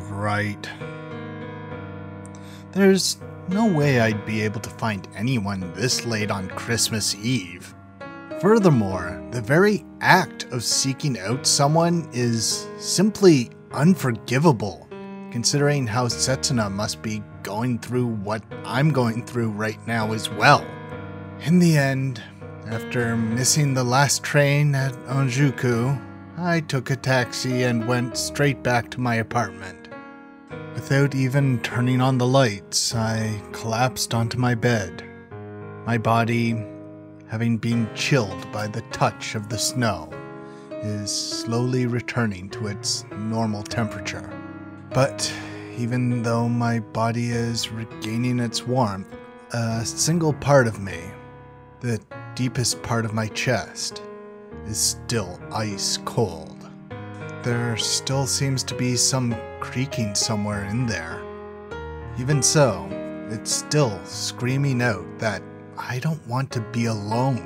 Right. There's no way I'd be able to find anyone this late on Christmas Eve. Furthermore, the very act of seeking out someone is simply unforgivable, considering how Setsuna must be going through what I'm going through right now as well. In the end, after missing the last train at Onjuku, I took a taxi and went straight back to my apartment. Without even turning on the lights, I collapsed onto my bed. My body, having been chilled by the touch of the snow, is slowly returning to its normal temperature. But even though my body is regaining its warmth, a single part of me, the deepest part of my chest, is still ice cold. There still seems to be some creaking somewhere in there. Even so, it's still screaming out that I don't want to be alone.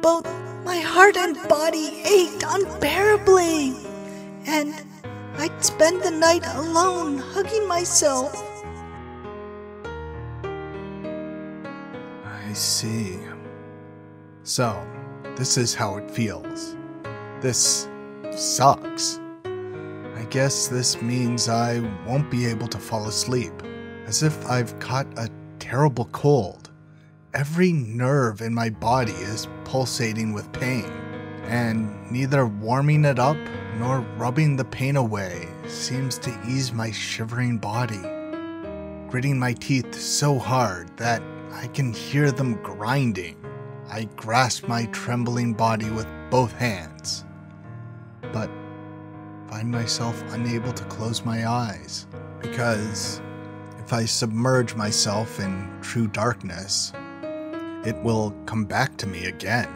Both my heart and body ached unbearably, and I'd spend the night alone, hugging myself. I see. So, this is how it feels. This sucks. I guess this means I won't be able to fall asleep, as if I've caught a terrible cold. Every nerve in my body is pulsating with pain, and neither warming it up nor rubbing the pain away seems to ease my shivering body. Gritting my teeth so hard that I can hear them grinding, I grasp my trembling body with both hands, but find myself unable to close my eyes, because if I submerge myself in true darkness, it will come back to me again.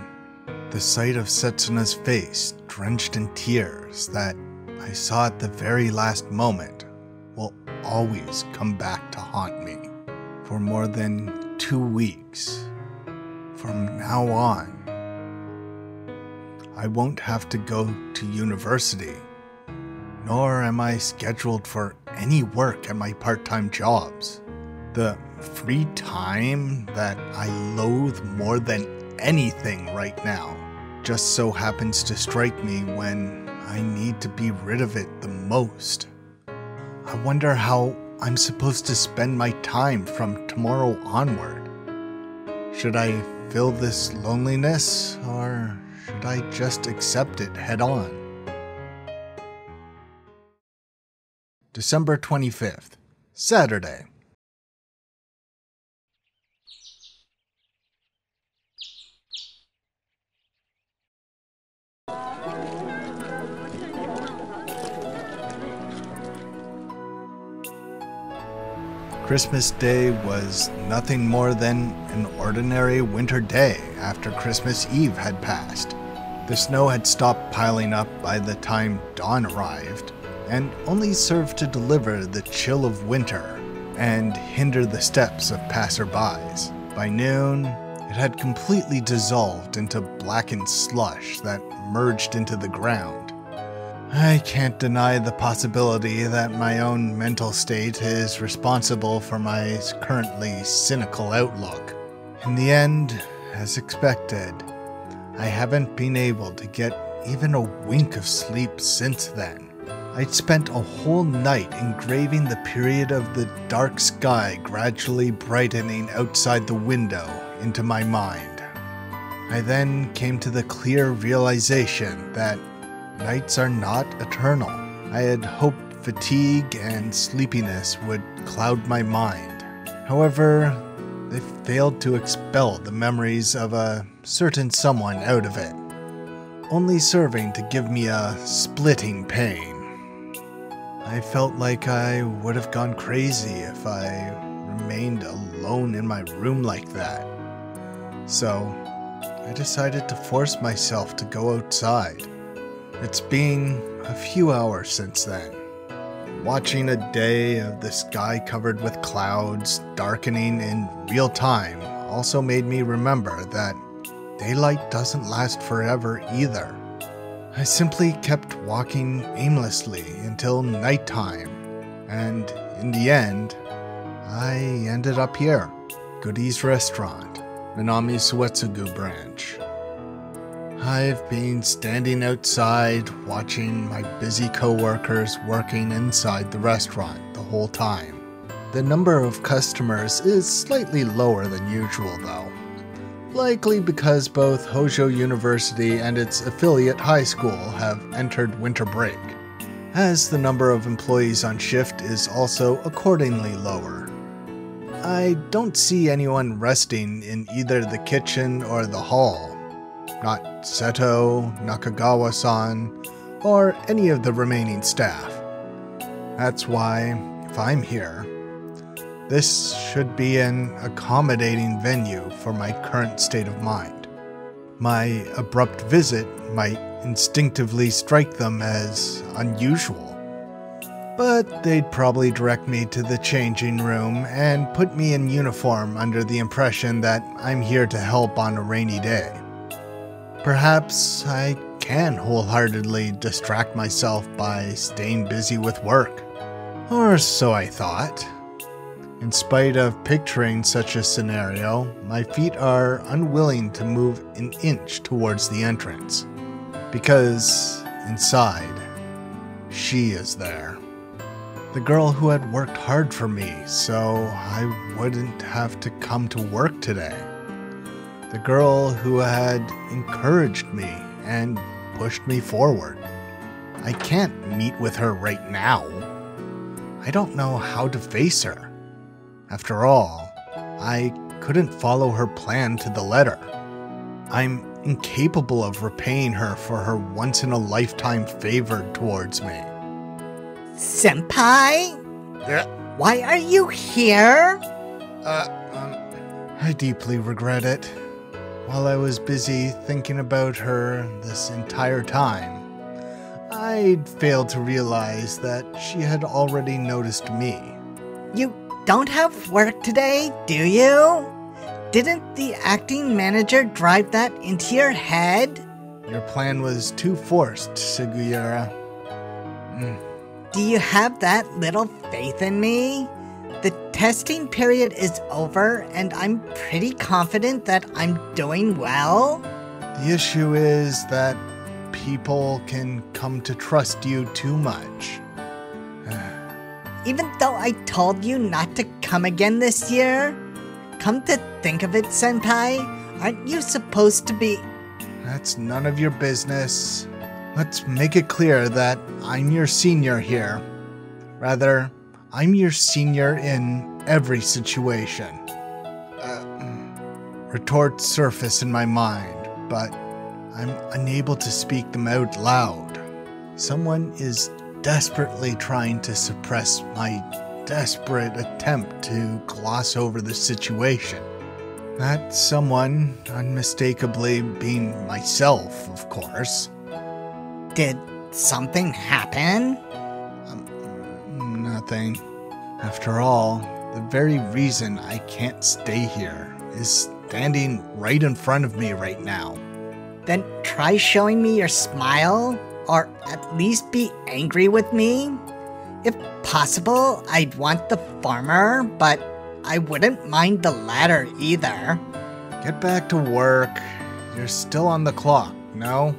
The sight of Setsuna's face, drenched in tears, that I saw at the very last moment, will always come back to haunt me. For more than 2 weeks, from now on, I won't have to go to university, nor am I scheduled for any work at my part-time jobs. The free time that I loathe more than anything right now just so happens to strike me when I need to be rid of it the most. I wonder how I'm supposed to spend my time from tomorrow onward. Should I feel this loneliness, or should I just accept it head on? December 25th, Saturday. Christmas Day was nothing more than an ordinary winter day after Christmas Eve had passed. The snow had stopped piling up by the time dawn arrived, and only served to deliver the chill of winter and hinder the steps of passerbys. By noon, it had completely dissolved into blackened slush that merged into the ground. I can't deny the possibility that my own mental state is responsible for my currently cynical outlook. In the end, as expected, I haven't been able to get even a wink of sleep since then. I'd spent a whole night engraving the period of the dark sky gradually brightening outside the window into my mind. I then came to the clear realization that nights are not eternal. I had hoped fatigue and sleepiness would cloud my mind. However, they failed to expel the memories of a certain someone out of it, only serving to give me a splitting pain. I felt like I would have gone crazy if I remained alone in my room like that. So, I decided to force myself to go outside. It's been a few hours since then. Watching a day of the sky covered with clouds darkening in real time also made me remember that daylight doesn't last forever either. I simply kept walking aimlessly until nighttime, and in the end, I ended up here. Goodies Restaurant, Minami Suetsugu branch. I've been standing outside watching my busy co-workers working inside the restaurant the whole time. The number of customers is slightly lower than usual though. Likely because both Hojo University and its affiliate high school have entered winter break, as the number of employees on shift is also accordingly lower. I don't see anyone resting in either the kitchen or the hall. Not Seto, Nakagawa-san, or any of the remaining staff. That's why, if I'm here, this should be an accommodating venue for my current state of mind. My abrupt visit might instinctively strike them as unusual, but they'd probably direct me to the changing room and put me in uniform under the impression that I'm here to help on a rainy day. Perhaps I can wholeheartedly distract myself by staying busy with work. Or so I thought. In spite of picturing such a scenario, my feet are unwilling to move an inch towards the entrance. Because inside, she is there. The girl who had worked hard for me so I wouldn't have to come to work today. The girl who had encouraged me and pushed me forward. I can't meet with her right now. I don't know how to face her. After all, I couldn't follow her plan to the letter. I'm incapable of repaying her for her once-in-a-lifetime favor towards me. Senpai? Why are you here? I deeply regret it. While I was busy thinking about her this entire time, I'd failed to realize that she had already noticed me. You don't have work today, do you? Didn't the acting manager drive that into your head? Your plan was too forced, Sugiura. Do you have that little faith in me? The testing period is over, and I'm pretty confident that I'm doing well. The issue is that people can come to trust you too much. Even though I told you not to come again this year? Come to think of it, Senpai, aren't you supposed to be... That's none of your business. Let's make it clear that I'm your senior here. Rather, I'm your senior in every situation. Retorts surface in my mind, but I'm unable to speak them out loud. Someone is desperately trying to suppress my desperate attempt to gloss over the situation. That someone unmistakably being myself, of course. Did something happen? Nothing. After all, the very reason I can't stay here is standing right in front of me right now. Then try showing me your smile, or at least be angry with me. If possible, I'd want the former, but I wouldn't mind the latter either. Get back to work. You're still on the clock, no?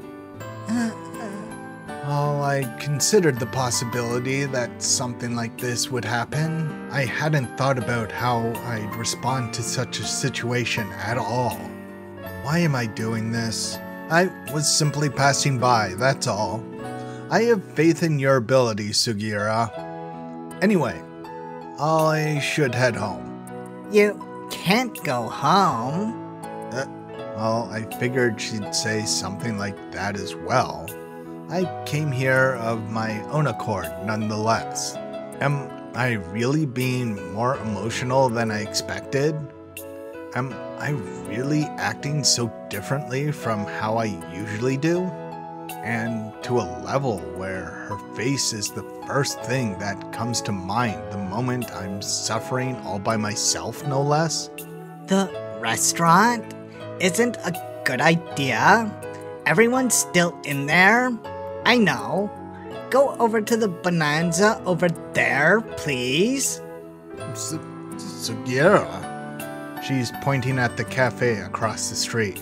Well, I considered the possibility that something like this would happen. I hadn't thought about how I'd respond to such a situation at all. Why am I doing this? I was simply passing by, that's all. I have faith in your ability, Sugiura. Anyway, I should head home. You can't go home. Well, I figured she'd say something like that as well. I came here of my own accord, nonetheless. Am I really being more emotional than I expected? Am I really acting so differently from how I usually do? And to a level where her face is the first thing that comes to mind the moment I'm suffering all by myself, no less? The restaurant isn't a good idea. everyone's still in there? I know. Go over to the Bonanza over there, please. Sugiura. She's pointing at the cafe across the street.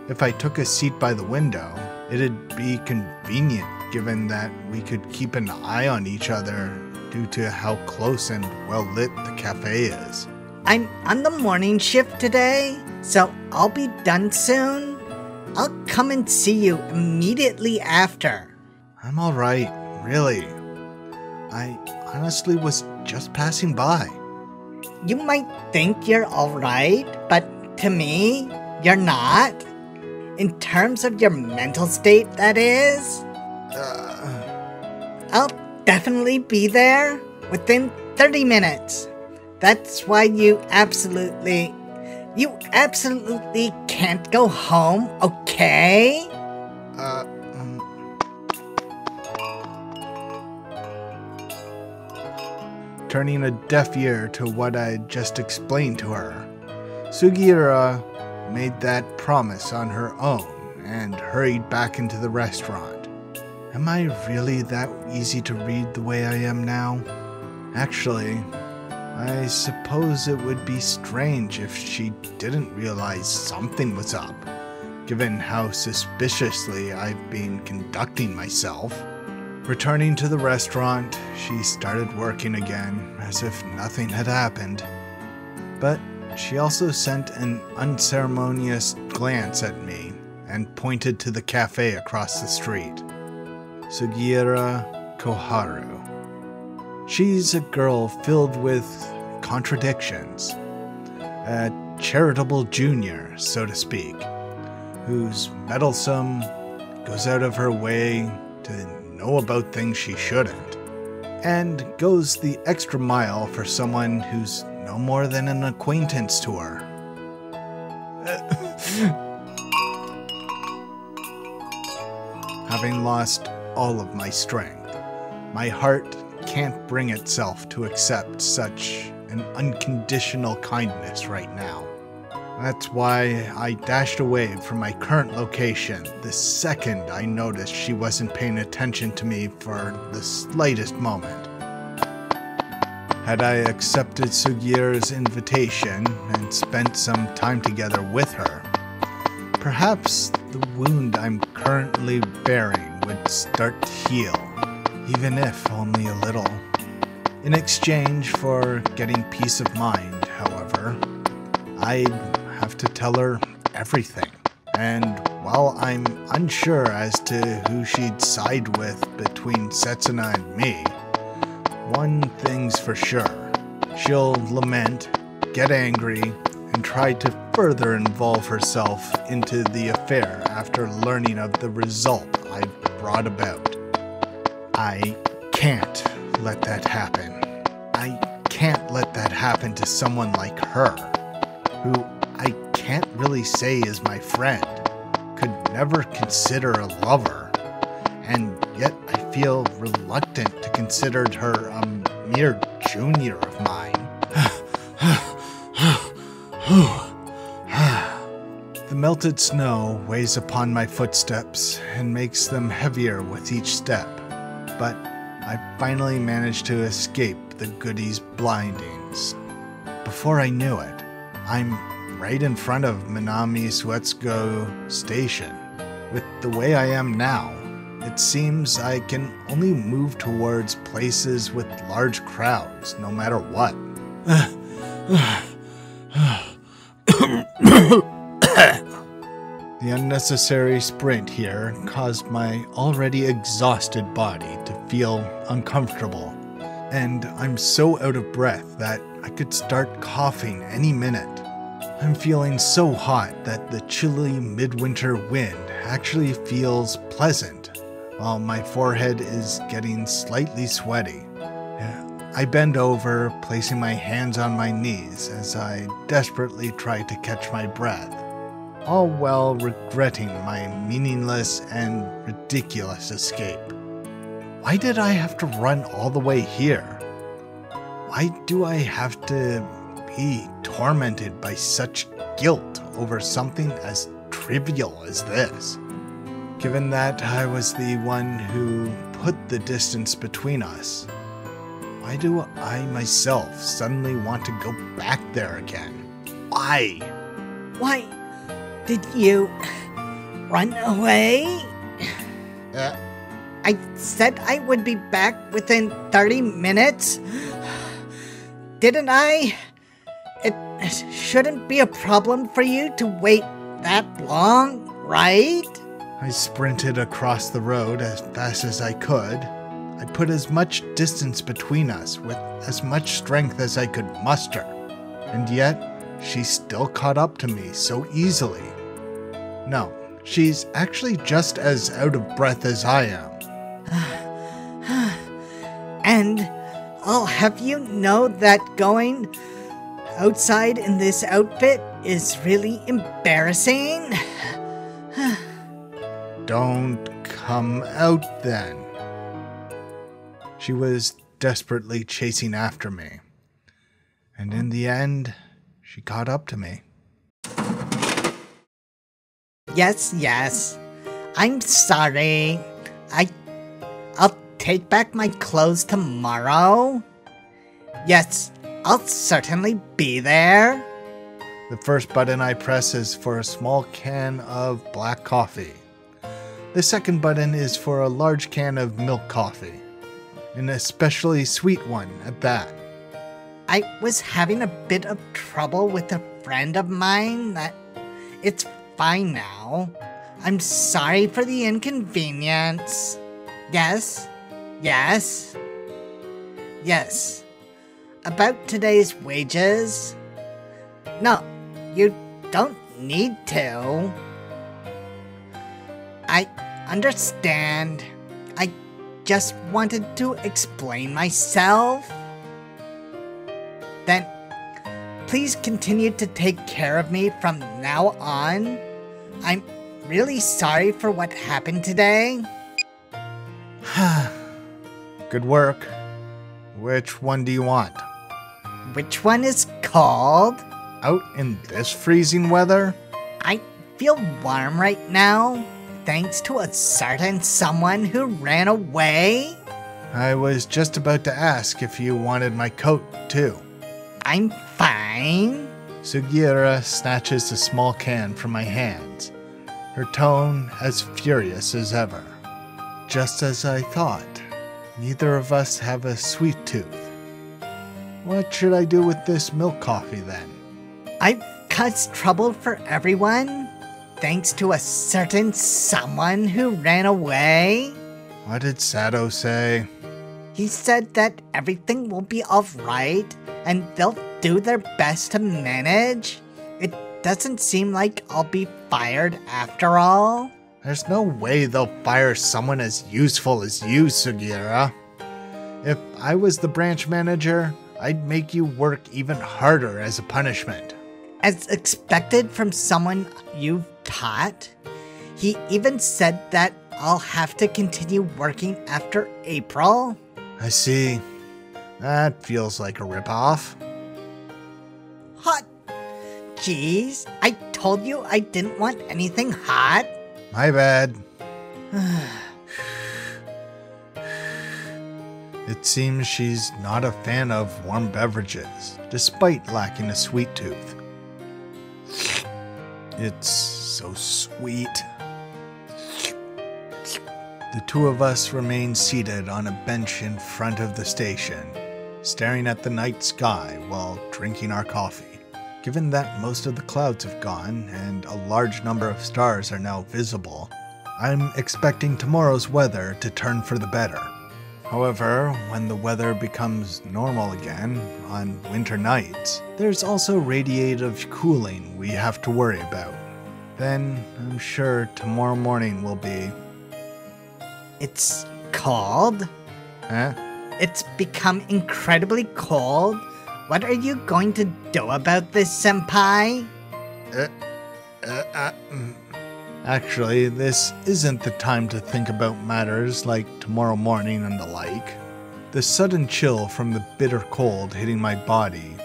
If I took a seat by the window, it'd be convenient given that we could keep an eye on each other due to how close and well lit the cafe is. I'm on the morning shift today, so I'll be done soon. I'll come and see you immediately after. I'm alright, really. I honestly was just passing by. You might think you're alright, but to me, you're not. In terms of your mental state, that is. I'll definitely be there within 30 minutes. That's why you absolutely can't go home, okay? Turning a deaf ear to what I just explained to her, Sugiura made that promise on her own and hurried back into the restaurant. Am I really that easy to read the way I am now? Actually, I suppose it would be strange if she didn't realize something was up, given how suspiciously I've been conducting myself. Returning to the restaurant, she started working again, as if nothing had happened. But she also sent an unceremonious glance at me and pointed to the cafe across the street. Sugiura Koharu. She's a girl filled with contradictions. A charitable junior, so to speak, who's meddlesome, goes out of her way to know about things she shouldn't, and goes the extra mile for someone who's no more than an acquaintance to her. Having lost all of my strength, my heart can't bring itself to accept such an unconditional kindness right now. That's why I dashed away from my current location the second I noticed she wasn't paying attention to me for the slightest moment. Had I accepted Sugiura's invitation and spent some time together with her, perhaps the wound I'm currently bearing would start to heal, even if only a little. In exchange for getting peace of mind, however, I'd have to tell her everything. And while I'm unsure as to who she'd side with between Setsuna and me, one thing's for sure. She'll lament, get angry, and try to further involve herself into the affair after learning of the result I've brought about. I can't let that happen. I can't let that happen to someone like her, who I can't really say is my friend, could never consider a lover, and yet I feel reluctant to consider her a mere junior of mine. The melted snow weighs upon my footsteps and makes them heavier with each step, but I finally managed to escape the goodies' blindings. Before I knew it, I'm right in front of Minami Suetsugo Station. With the way I am now, it seems I can only move towards places with large crowds, no matter what. The unnecessary sprint here caused my already exhausted body to feel uncomfortable, and I'm so out of breath that I could start coughing any minute. I'm feeling so hot that the chilly midwinter wind actually feels pleasant, while my forehead is getting slightly sweaty. I bend over, placing my hands on my knees as I desperately try to catch my breath, all while regretting my meaningless and ridiculous escape. Why did I have to run all the way here? Why do I have to be tormented by such guilt over something as trivial as this? given that I was the one who put the distance between us. Why do I myself suddenly want to go back there again? Why? Why did you run away? I said I would be back within 30 minutes. Didn't I? It shouldn't be a problem for you to wait that long, right? I sprinted across the road as fast as I could. I put as much distance between us with as much strength as I could muster. And yet, she still caught up to me so easily. No, she's actually just as out of breath as I am. And I'll have you know that going outside in this outfit is really embarrassing. Don't come out then. She was desperately chasing after me. And in the end, she caught up to me. Yes. I'm sorry. I'll take back my clothes tomorrow. Yes, I'll certainly be there. The first button I press is for a small can of black coffee. The second button is for a large can of milk coffee. An especially sweet one at that. I was having a bit of trouble with a friend of mine. It's fine now. I'm sorry for the inconvenience. Yes. About today's wages? No, you don't need to. I understand. I just wanted to explain myself. Then, please continue to take care of me from now on. I'm really sorry for what happened today. Good work. Which one do you want? Which one is called? Out in this freezing weather? I feel warm right now, thanks to a certain someone who ran away. I was just about to ask if you wanted my coat, too. I'm fine. Sugiura snatches a small can from my hands, her tone as furious as ever. Just as I thought, neither of us have a sweet tooth. What should I do with this milk coffee then? I've caused trouble for everyone, thanks to a certain someone who ran away. What did Sato say? He said that everything will be alright, and they'll do their best to manage. It doesn't seem like I'll be fired after all. There's no way they'll fire someone as useful as you, Sugiura. If I was the branch manager, I'd make you work even harder as a punishment. As expected from someone you've taught? He even said that I'll have to continue working after April. I see. That feels like a ripoff. Hot? Jeez, I told you I didn't want anything hot. My bad. It seems she's not a fan of warm beverages, despite lacking a sweet tooth. It's so sweet. The two of us remain seated on a bench in front of the station, staring at the night sky while drinking our coffee. Given that most of the clouds have gone and a large number of stars are now visible, I'm expecting tomorrow's weather to turn for the better. However, when the weather becomes normal again, on winter nights, there's also radiative cooling we have to worry about. Then, I'm sure tomorrow morning will be... It's cold? Huh? It's become incredibly cold. What are you going to do about this, senpai? Actually, this isn't the time to think about matters like tomorrow morning and the like. The sudden chill from the bitter cold hitting my body,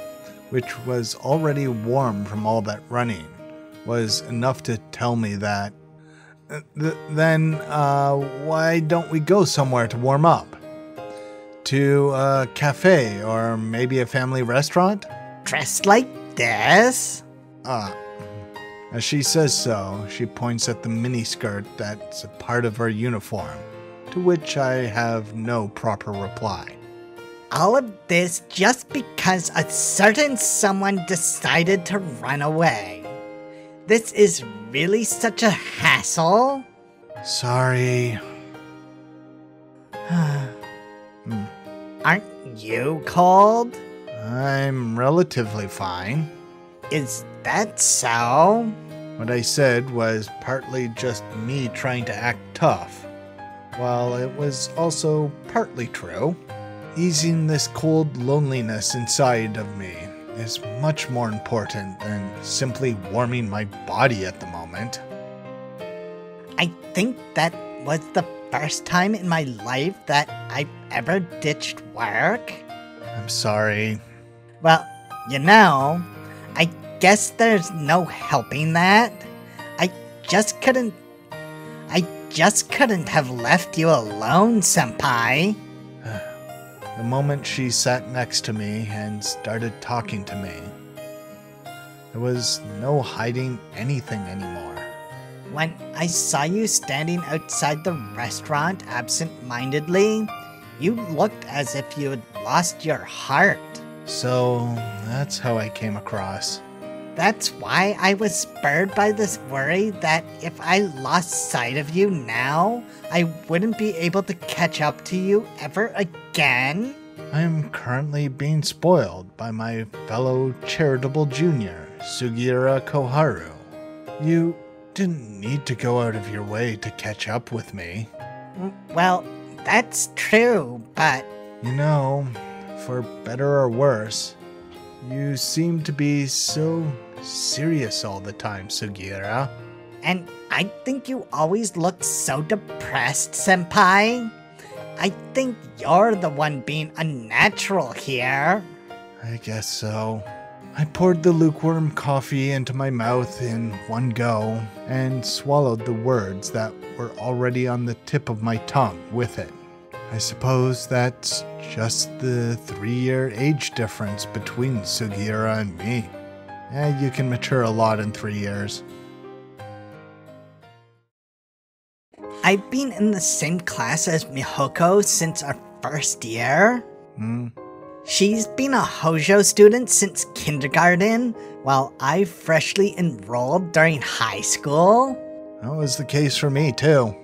which was already warm from all that running, was enough to tell me that Then, why don't we go somewhere to warm up? To a cafe or maybe a family restaurant? Dressed like this? As she says so, she points at the miniskirt that's a part of her uniform, to which I have no proper reply. All of this just because a certain someone decided to run away. This is really such a hassle. Sorry. Aren't you cold? I'm relatively fine. Is that so? What I said was partly just me trying to act tough, while it was also partly true. Easing this cold loneliness inside of me is much more important than simply warming my body at the moment. I think that was the first time in my life that I've ever ditched work. I'm sorry. Well, I guess there's no helping that. I just couldn't have left you alone, senpai. The moment she sat next to me and started talking to me, there was no hiding anything anymore. When I saw you standing outside the restaurant absent-mindedly, you looked as if you had lost your heart. So that's how I came across. That's why I was spurred by this worry that if I lost sight of you now, I wouldn't be able to catch up to you ever again. I am currently being spoiled by my fellow charitable junior, Sugiura Koharu. You didn't need to go out of your way to catch up with me. Well, that's true, but... You know, for better or worse, you seem to be so serious all the time, Sugiura. And I think you always look so depressed, senpai. I think you're the one being unnatural here. I guess so. I poured the lukewarm coffee into my mouth in one go and swallowed the words that were already on the tip of my tongue with it. I suppose that's just the 3-year age difference between Sugiura and me. You can mature a lot in 3 years. I've been in the same class as Mihoko since our first year. She's been a Hojo student since kindergarten, while I freshly enrolled during high school. That was the case for me, too.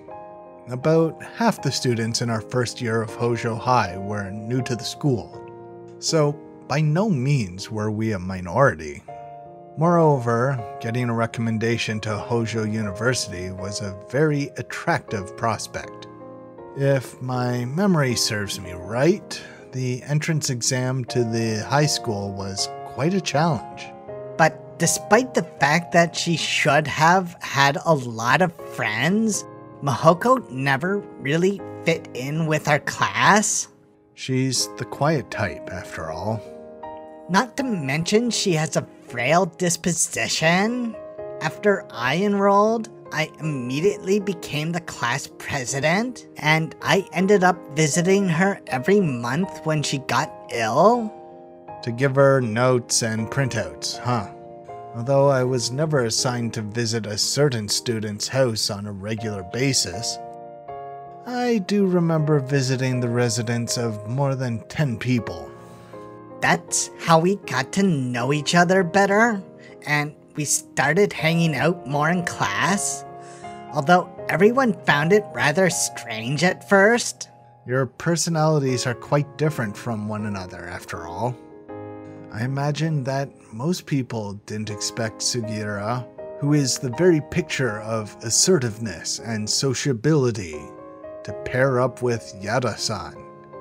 About half the students in our first year of Hojo High were new to the school, so by no means were we a minority. Moreover, getting a recommendation to Hojo University was a very attractive prospect. If my memory serves me right, the entrance exam to the high school was quite a challenge. But despite the fact that she should have had a lot of friends, Mihoko never really fit in with our class. She's the quiet type, after all. Not to mention she has a frail disposition. After I enrolled, I immediately became the class president, and I ended up visiting her every month when she got ill. To give her notes and printouts, huh? Although I was never assigned to visit a certain student's house on a regular basis, I do remember visiting the residence of more than 10 people. That's how we got to know each other better, and we started hanging out more in class, although everyone found it rather strange at first. Your personalities are quite different from one another, after all. I imagine that most people didn't expect Sugiura, who is the very picture of assertiveness and sociability, to pair up with Yada-san,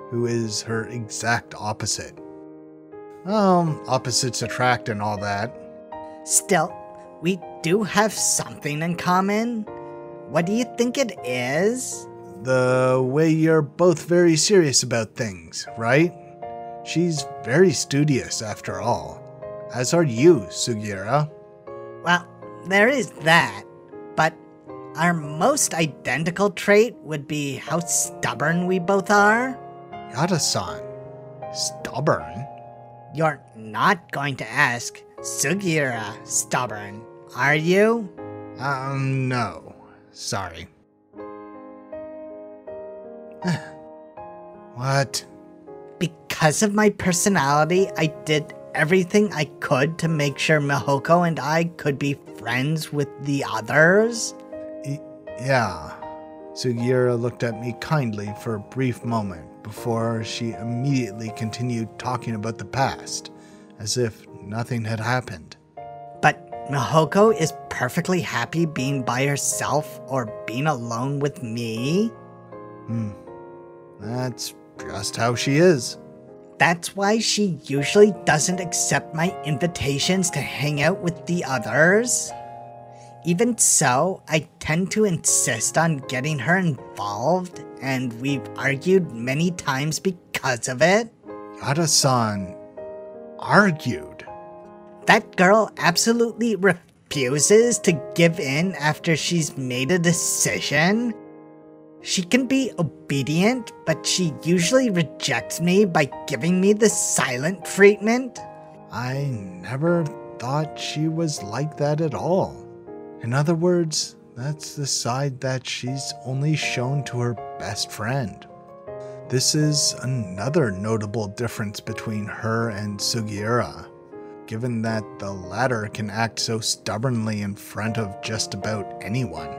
who is her exact opposite. Opposites attract and all that. Still, we do have something in common. What do you think it is? The way you're both very serious about things, right? She's very studious, after all. As are you, Sugiura. Well, there is that, but our most identical trait would be how stubborn we both are. Yada-san. Stubborn? You're not going to ask Sugiura stubborn, are you? No. Sorry. What? Because of my personality, I did everything I could to make sure Mihoko and I could be friends with the others. Yeah. Sugiura looked at me kindly for a brief moment before she immediately continued talking about the past, as if nothing had happened. But Mihoko is perfectly happy being by herself or being alone with me. That's just how she is. That's why she usually doesn't accept my invitations to hang out with the others. Even so, I tend to insist on getting her involved, and we've argued many times because of it. Yada-san argued. That girl absolutely refuses to give in after she's made a decision. She can be obedient, but she usually rejects me by giving me the silent treatment. I never thought she was like that at all. In other words, that's the side that she's only shown to her best friend. This is another notable difference between her and Sugiura, given that the latter can act so stubbornly in front of just about anyone.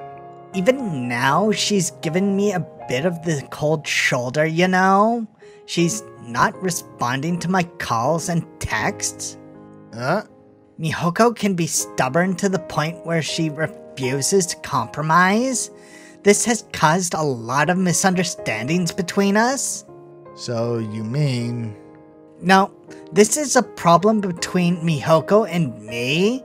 Even now, she's given me a bit of the cold shoulder, you know? She's not responding to my calls and texts. Mihoko can be stubborn to the point where she refuses to compromise. This has caused a lot of misunderstandings between us. So you mean... No, this is a problem between Mihoko and me.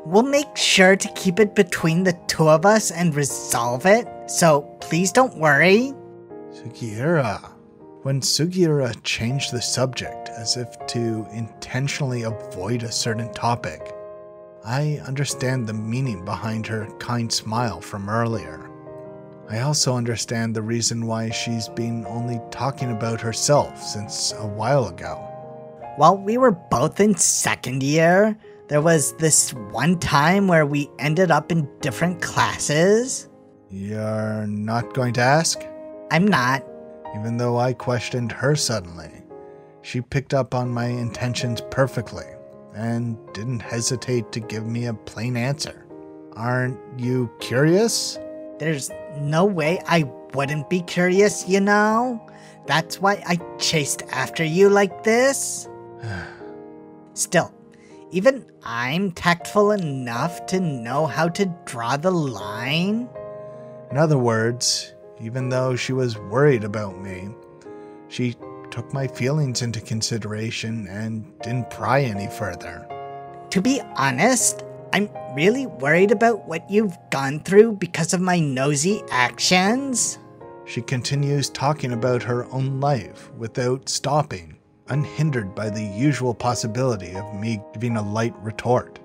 We'll make sure to keep it between the two of us and resolve it, so please don't worry. Sugiura. When Sugiura changed the subject as if to intentionally avoid a certain topic, I understand the meaning behind her kind smile from earlier. I also understand the reason why she's been only talking about herself since a while ago. While we were both in second year, there was this one time where we ended up in different classes. You're not going to ask? I'm not. Even though I questioned her suddenly, she picked up on my intentions perfectly and didn't hesitate to give me a plain answer. Aren't you curious? There's no way I wouldn't be curious, you know? That's why I chased after you like this. Still, even I'm tactful enough to know how to draw the line. In other words, even though she was worried about me, she took my feelings into consideration and didn't pry any further. To be honest, I'm really worried about what you've gone through because of my nosy actions. She continues talking about her own life without stopping, unhindered by the usual possibility of me giving a light retort,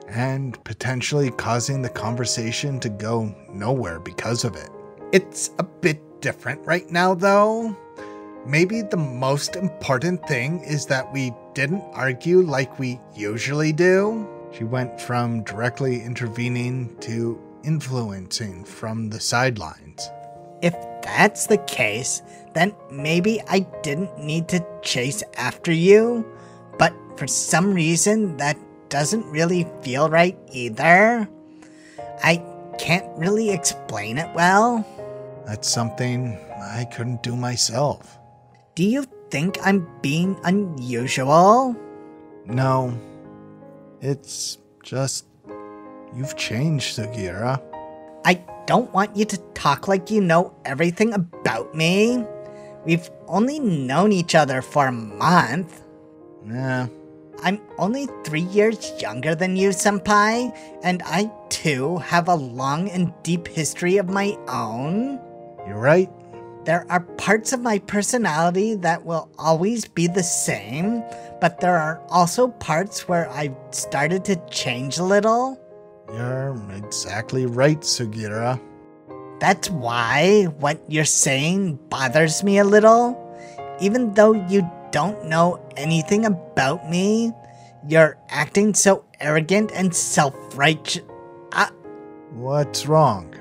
and potentially causing the conversation to go nowhere because of it. It's a bit different right now, though. Maybe the most important thing is that we didn't argue like we usually do. She went from directly intervening to influencing from the sidelines. If that's the case, then maybe I didn't need to chase after you, but for some reason that doesn't really feel right either. I can't really explain it well. That's something I couldn't do myself. Do you think I'm being unusual? No. It's just... you've changed, Sugiura. I don't want you to talk like you know everything about me. We've only known each other for a month. Nah. I'm only 3 years younger than you, senpai, and I too have a long and deep history of my own. You're right. There are parts of my personality that will always be the same, but there are also parts where I've started to change a little. You're exactly right, Sugira. That's why what you're saying bothers me a little. Even though you don't know anything about me, you're acting so arrogant and self-righteous. What's wrong?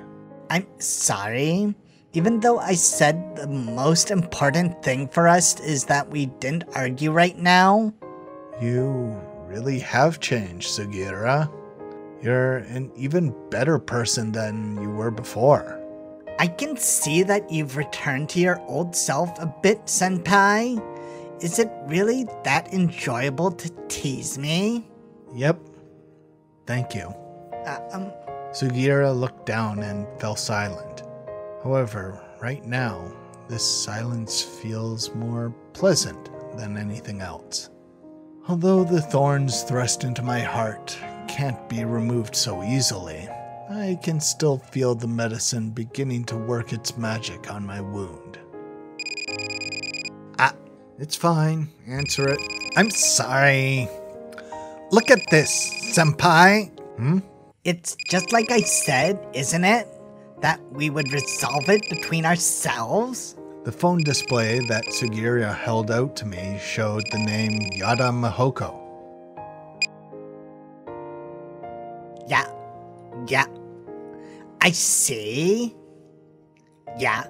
I'm sorry. Even though I said the most important thing for us is that we didn't argue right now. You really have changed, Sugira. You're an even better person than you were before. I can see that you've returned to your old self a bit, Senpai. Is it really that enjoyable to tease me? Yep. Thank you. Sugira looked down and fell silent. However, right now, this silence feels more pleasant than anything else. Although the thorns thrust into my heart can't be removed so easily, I can still feel the medicine beginning to work its magic on my wound. It's fine. Answer it. I'm sorry. Look at this, Senpai. It's just like I said, isn't it? That we would resolve it between ourselves? The phone display that Sugira held out to me showed the name Yada Mihoko. Yeah. I see. Yeah.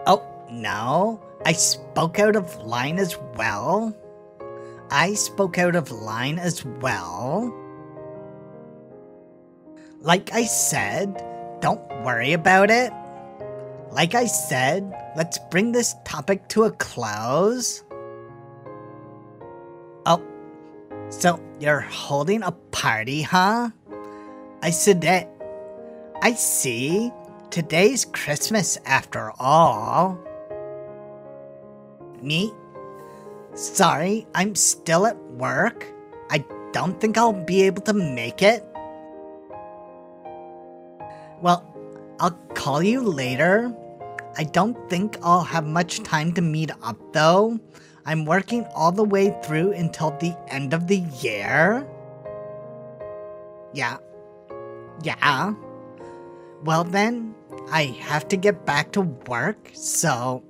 Oh, no. I spoke out of line as well. Like I said, don't worry about it. Like I said, let's bring this topic to a close. Oh, so you're holding a party, huh? I see. Today's Christmas after all. Me? Sorry, I'm still at work. I don't think I'll be able to make it. Well, I'll call you later. I don't think I'll have much time to meet up though. I'm working all the way through until the end of the year. Yeah. Well then, I have to get back to work, so...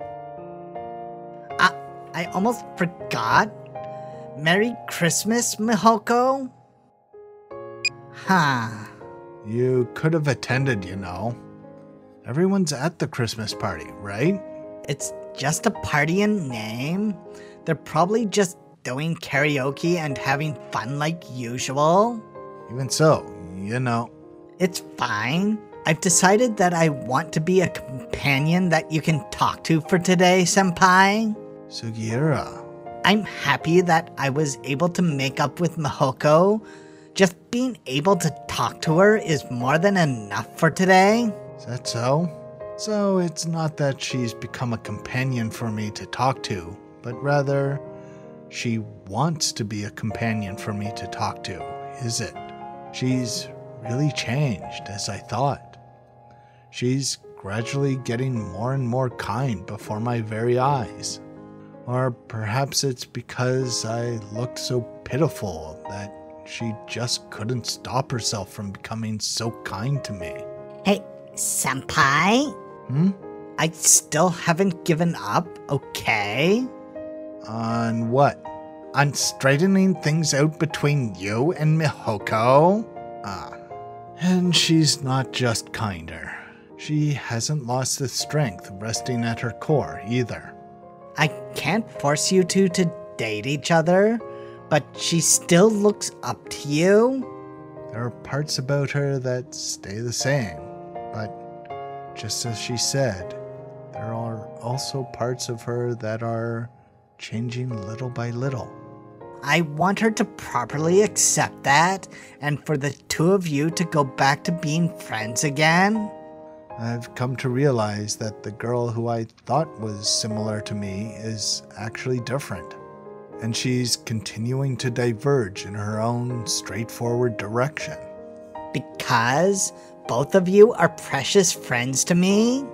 I almost forgot. Merry Christmas, Mihoko? Huh. You could have attended, you know. Everyone's at the Christmas party, right? It's just a party in name. They're probably just doing karaoke and having fun like usual. Even so, you know. It's fine. I've decided that I want to be a companion that you can talk to for today, Senpai. Sugira. I'm happy that I was able to make up with Mihoko. Just being able to talk to her is more than enough for today. Is that so? So it's not that she's become a companion for me to talk to, but rather she wants to be a companion for me to talk to, is it? She's really changed, as I thought. She's gradually getting more and more kind before my very eyes. Or perhaps it's because I looked so pitiful that she just couldn't stop herself from becoming so kind to me. Hey, Senpai? I still haven't given up, okay? On what? On straightening things out between you and Mihoko? And she's not just kinder. She hasn't lost the strength resting at her core either. I can't force you two to date each other, but she still looks up to you. There are parts about her that stay the same, but just as she said, there are also parts of her that are changing little by little. I want her to properly accept that, and for the two of you to go back to being friends again. I've come to realize that the girl who I thought was similar to me is actually different, and she's continuing to diverge in her own straightforward direction. Because both of you are precious friends to me?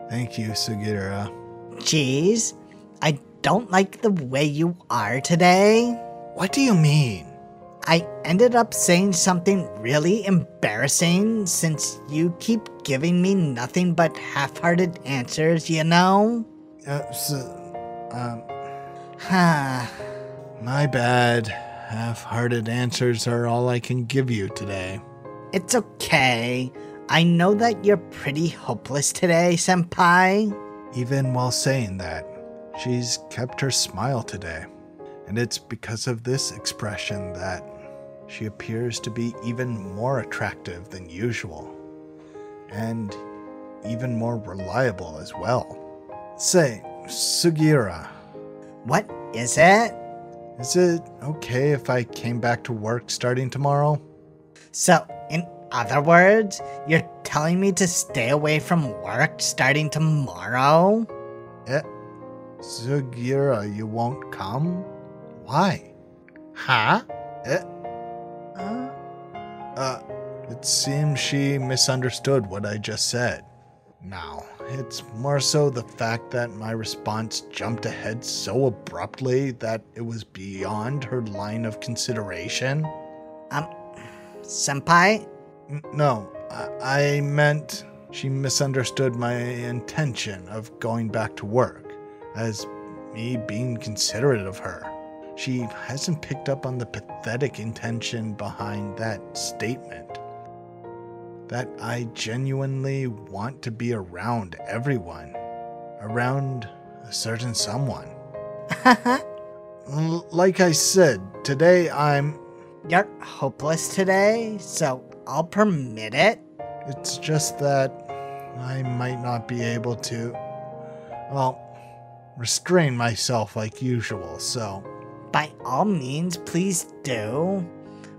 Thank you, Sugira. Jeez, I don't like the way you are today. What do you mean? I ended up saying something really embarrassing since you keep giving me nothing but half-hearted answers, you know? My bad. Half-hearted answers are all I can give you today. It's okay. I know that you're pretty hopeless today, senpai. Even while saying that, she's kept her smile today. And it's because of this expression that she appears to be even more attractive than usual. And even more reliable as well. Say, Sugiura. What is it? Is it okay if I came back to work starting tomorrow? So, in other words, you're telling me to stay away from work starting tomorrow? Sugiura, you won't come? Why? Huh? It seems she misunderstood what I just said. Now, it's more so the fact that my response jumped ahead so abruptly that it was beyond her line of consideration. Senpai? No, I meant she misunderstood my intention of going back to work as me being considerate of her. She hasn't picked up on the pathetic intention behind that statement. That I genuinely want to be around everyone. Around a certain someone. Like I said, today You're hopeless today, so I'll permit it. It's just that I might not be able to, restrain myself like usual, so... By all means, please do.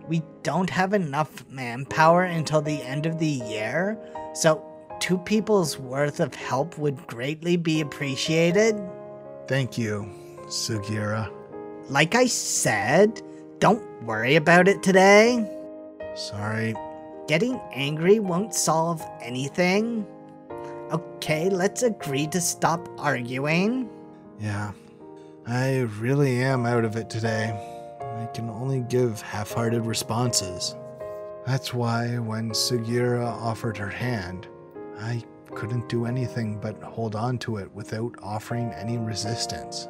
We don't have enough manpower until the end of the year, so 2 people's worth of help would greatly be appreciated. Thank you, Sugiura. Like I said, don't worry about it today. Sorry. Getting angry won't solve anything. Okay, let's agree to stop arguing. Yeah, I really am out of it today. I can only give half-hearted responses. That's why when Sugiura offered her hand, I couldn't do anything but hold on to it without offering any resistance.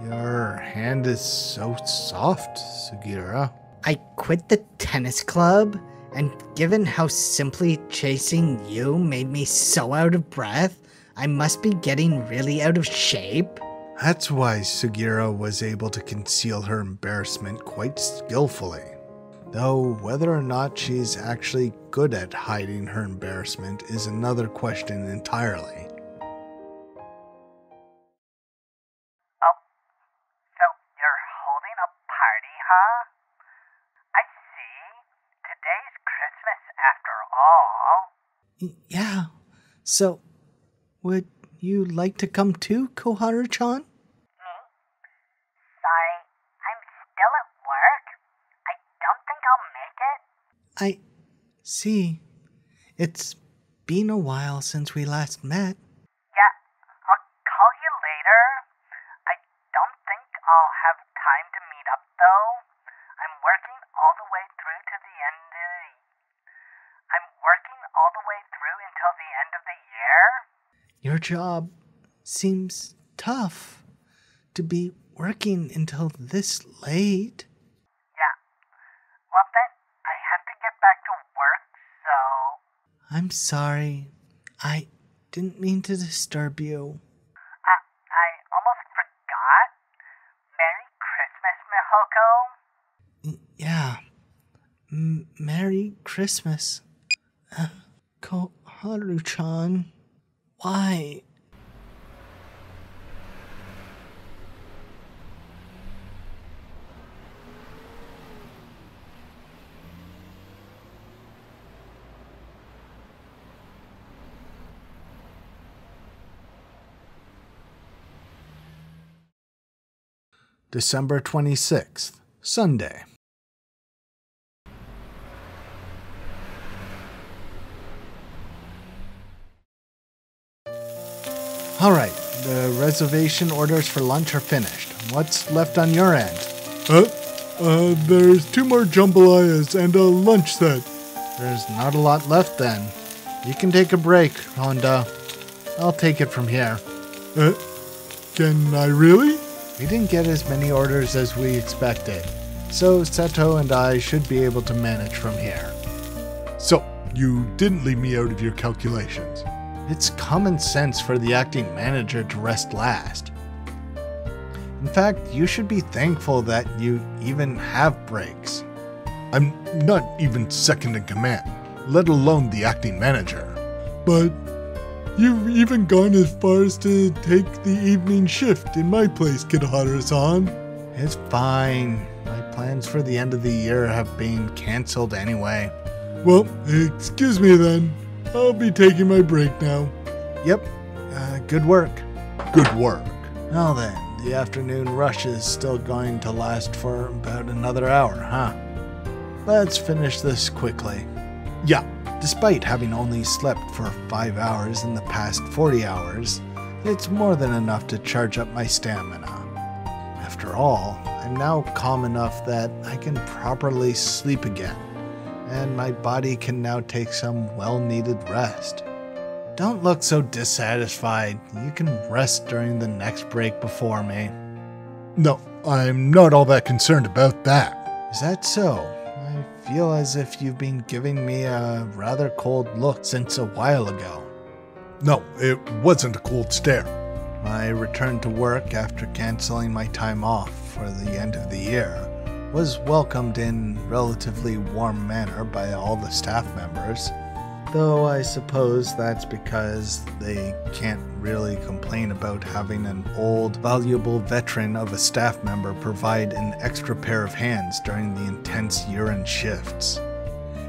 Your hand is so soft, Sugiura. I quit the tennis club, and given how simply chasing you made me so out of breath, I must be getting really out of shape. That's why Sugiura was able to conceal her embarrassment quite skillfully. Though whether or not she's actually good at hiding her embarrassment is another question entirely. Oh, so you're holding a party, huh? I see. Today's Christmas after all. Yeah. So, would you like to come too, Koharu-chan? Sorry, I'm still at work. I don't think I'll make it. I see. It's been a while since we last met. Yeah, I'll call you later. I don't think I'll have time to meet up though. I'm working all the way through to the end of until the end of the year. Your job seems tough to be working until this late. Yeah. Well then, I have to get back to work, so... I'm sorry. I didn't mean to disturb you. I almost forgot. Merry Christmas, Mihoko. Yeah. Merry Christmas. Koharu-chan. Why? December 26th, Sunday. All right, the reservation orders for lunch are finished. What's left on your end? There's 2 more jambalayas and a lunch set. There's not a lot left then. You can take a break, Honda. I'll take it from here. Can I really? We didn't get as many orders as we expected, so Seto and I should be able to manage from here. So, you didn't leave me out of your calculations. It's common sense for the acting manager to rest last. In fact, you should be thankful that you even have breaks. I'm not even second in command, let alone the acting manager. But you've even gone as far as to take the evening shift in my place, Koharu-san. It's fine. My plans for the end of the year have been cancelled anyway. Well, excuse me then. I'll be taking my break now. Yep. Good work. Good work. Well then, the afternoon rush is still going to last for about another hour, huh? Let's finish this quickly. Yeah. Despite having only slept for 5 hours in the past 40 hours, it's more than enough to charge up my stamina. After all, I'm now calm enough that I can properly sleep again, and my body can now take some well-needed rest. Don't look so dissatisfied. You can rest during the next break before me. No, I'm not all that concerned about that. Is that so? I feel as if you've been giving me a rather cold look since a while ago. No, it wasn't a cold stare. My return to work after canceling my time off for the end of the year was welcomed in relatively warm manner by all the staff members, though I suppose that's because they can't really complain about having an old, valuable veteran of a staff member provide an extra pair of hands during the intense year-end shifts.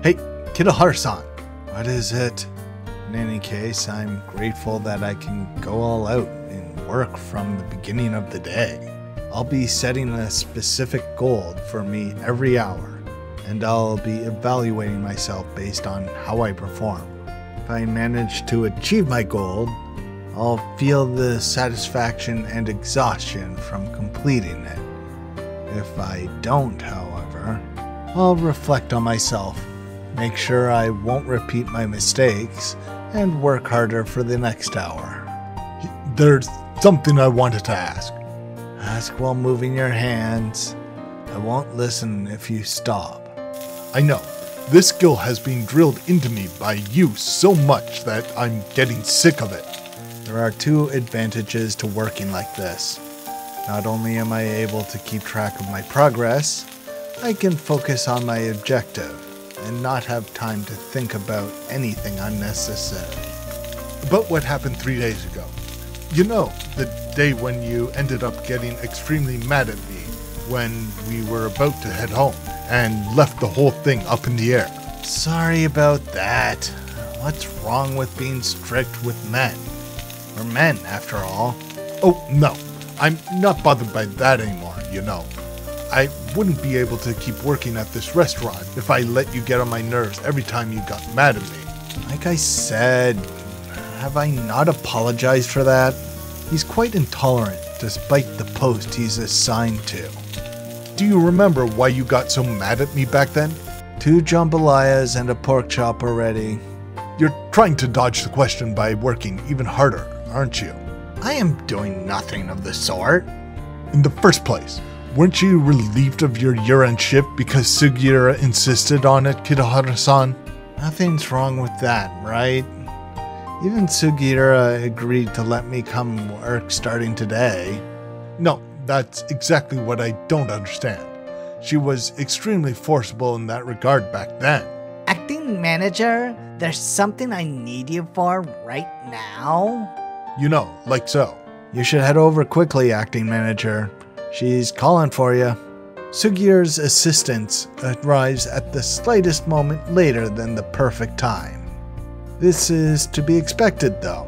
Hey, Koharu-san! What is it? In any case, I'm grateful that I can go all out and work from the beginning of the day. I'll be setting a specific goal for me every hour, and I'll be evaluating myself based on how I perform. If I manage to achieve my goal, I'll feel the satisfaction and exhaustion from completing it. If I don't, however, I'll reflect on myself, make sure I won't repeat my mistakes, and work harder for the next hour. There's something I wanted to ask. Ask while moving your hands. I won't listen if you stop. I know. This skill has been drilled into me by you so much that I'm getting sick of it. There are 2 advantages to working like this. Not only am I able to keep track of my progress, I can focus on my objective and not have time to think about anything unnecessary. About what happened 3 days ago. You know, the day when you ended up getting extremely mad at me when we were about to head home and left the whole thing up in the air. Sorry about that. What's wrong with being strict with men? We're men, after all. Oh, no. I'm not bothered by that anymore, you know. I wouldn't be able to keep working at this restaurant if I let you get on my nerves every time you got mad at me. Like I said, have I not apologized for that? He's quite intolerant, despite the post he's assigned to. Do you remember why you got so mad at me back then? 2 jambalayas and a pork chop already. You're trying to dodge the question by working even harder, aren't you? I am doing nothing of the sort. In the first place, weren't you relieved of your year-end shift because Sugiura insisted on it, Koharu-san? Nothing's wrong with that, right? Even Sugiura agreed to let me come work starting today. No, that's exactly what I don't understand. She was extremely forcible in that regard back then. Acting manager, there's something I need you for right now. You know, like so. You should head over quickly, acting manager. She's calling for you. Sugiura's assistance arrives at the slightest moment later than the perfect time. This is to be expected, though.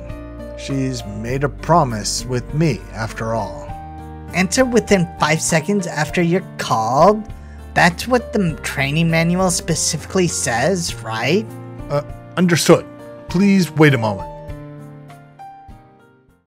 She's made a promise with me, after all. Enter within 5 seconds after you're called? That's what the training manual specifically says, right? Understood. Please wait a moment.